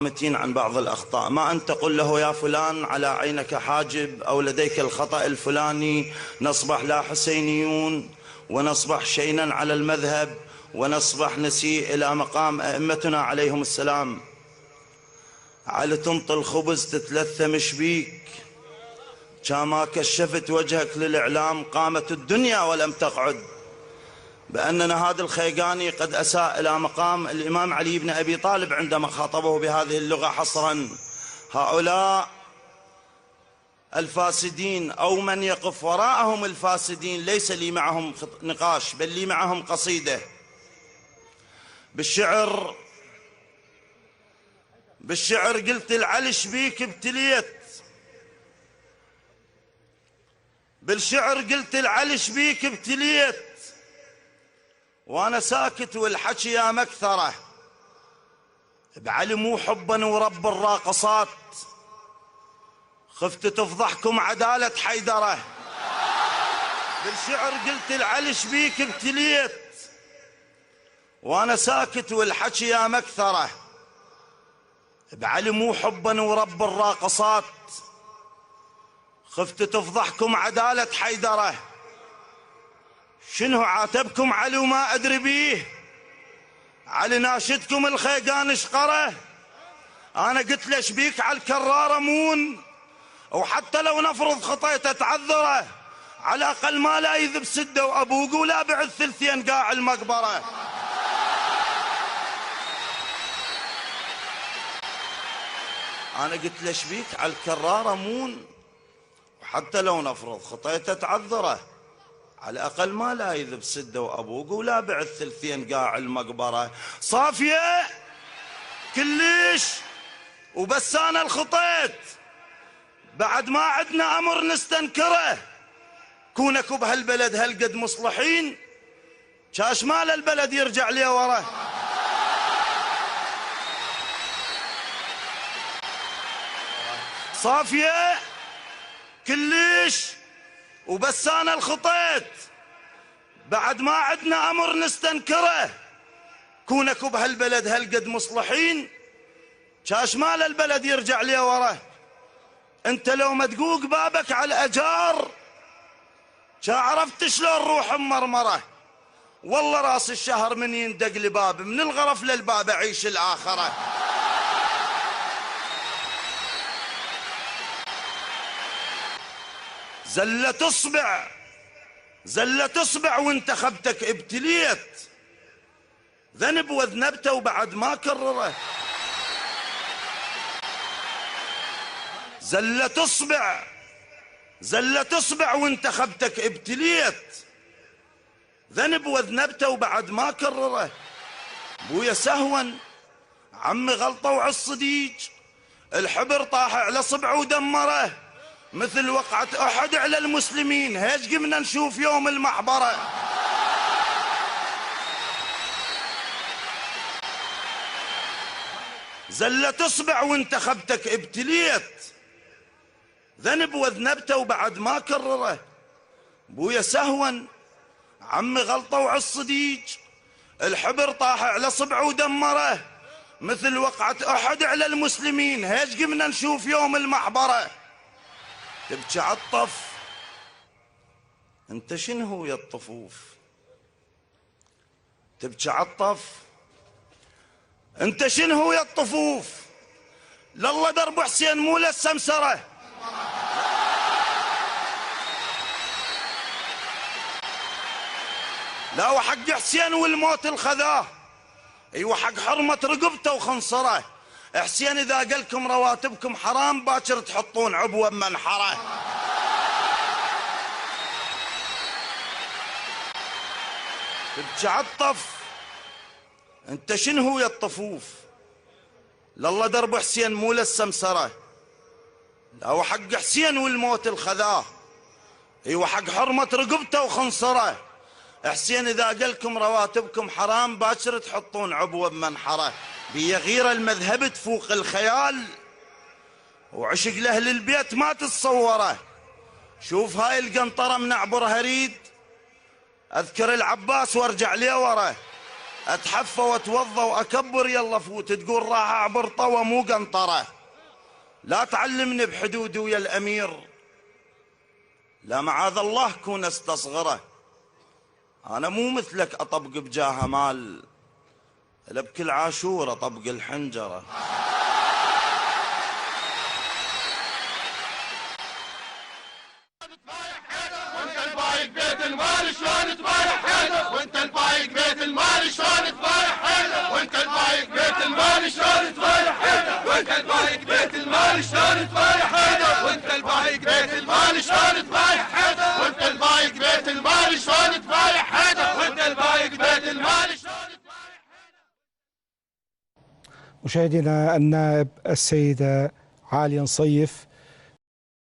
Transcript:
متين عن بعض الأخطاء، ما أن تقول له يا فلان على عينك حاجب أو لديك الخطأ الفلاني، نصبح لا حسينيون ونصبح شينا على المذهب ونصبح نسيء إلى مقام أئمتنا عليهم السلام. على تنطي الخبز تتلثم شبيك، كما كشفت وجهك للإعلام قامت الدنيا ولم تقعد، بأننا هذا الخيقاني قد أساء إلى مقام الإمام علي بن أبي طالب عندما خاطبه بهذه اللغة حصرا. هؤلاء الفاسدين أو من يقف وراءهم الفاسدين ليس لي معهم نقاش، بل لي معهم قصيدة. بالشعر قلت العلش بيك ابتليت، بالشعر قلت العلش بيك ابتليت، وانا ساكت والحكي يا مكثره، بعلي مو حبا ورب الراقصات، خفت تفضحكم عدالة حيدره. بالشعر قلت العلش بيك ابتليت، وانا ساكت والحكي يا مكثره، بعلي مو حبا ورب الراقصات، خفت تفضحكم عدالة حيدره. شنو عاتبكم علي وما أدري بيه؟ علي ناشدكم الخيقان شقره، أنا قلت له شبيك على الكرارة مون، وحتى لو نفرض خطيته تعذره، على الأقل ما لا يذب سده وأبوق ولا بعد ثلثين قاع المقبرة. أنا قلت له شبيك على الكرارة مون، وحتى لو نفرض خطيته تعذره، على الأقل ما لا يذب سده وأبوق ولا بعد ثلثين قاع المقبرة. صافية كلش وبس أنا الخطيت، بعد ما عدنا أمر نستنكره، كونكوا بهالبلد هالقد مصلحين، شاش مال البلد يرجع لي وراه. صافية كلش وبس أنا الخطيت، بعد ما عدنا أمر نستنكره، كونكوا بهالبلد هالقد مصلحين، شاش مال البلد يرجع لي وراه. انت لو مدقوق بابك على الأجار، شا عرفت شلون روح مرمره، والله راس الشهر من يندق لباب، من الغرف للباب أعيش الآخرة. زلة اصبع وانتخبتك ابتليت، ذنب وذنبته وبعد ما كرره. زلة اصبع وانتخبتك ابتليت، ذنب وذنبته وبعد ما كرره. بويا سهوا عمي غلطة وعالصديج، الحبر طاح على صبعه ودمره، مثل وقعة أحد على المسلمين، هيج قمنا نشوف يوم المحبرة. زلة اصبع وانتخبتك ابتليت، ذنب وذنبته وبعد ما كرره. بويا سهوا عمي غلطة وعالصديج، الحبر طاح على صبعه ودمره، مثل وقعة أحد على المسلمين، هيج قمنا نشوف يوم المحبرة. تبكي عالطف، انت شنو يا الطفوف؟ تبكي عالطف، انت شنو يا الطفوف؟ لله درب حسين مو للسمسرة. لا وحق حسين والموت الخذاه، ايوه حق حرمة رقبته وخنصره. حسين اذا قالكم رواتبكم حرام، باكر تحطون عبوة بمنحره. تبكي عالطف، انت شنو يا الطفوف؟ لله درب حسين مو للسمسرة. لا وحق حسين والموت الخذاه، ايوه حق حرمة رقبته وخنصره. حسين اذا قالكم رواتبكم حرام، باكر تحطون عبوة بمنحره. بي غيرة المذهب تفوق الخيال، وعشق لأهل البيت ما تتصوره. شوف هاي القنطرة من اعبرها ريد، اذكر العباس وارجع ليه وراه. اتحفى واتوضى واكبر يلا فوت، تقول راح اعبر طوى مو قنطره. لا تعلمني بحدودي ويا الامير، لا معاذ الله كون استصغره. انا مو مثلك اطبق بجاه مال، الا بكل عاشور اطبق الحنجره. وانت البايق بيت المال شلون تبايع حيدر، وانت البايق بيت المال شلون تبايع حيدر، وانت البايق بيت المال شلون تبايع حيدر، وانت البايق بيت المال شلون تبايع حيدر، وانت البايق بيت المال شلون تبايع حيدر، وانت البايق بيت المال شلون تبايع حيدر، وانت البايق بيت المال شلون تبايع حيدر. مشاهدينا، النائب السيدة عالية نصيف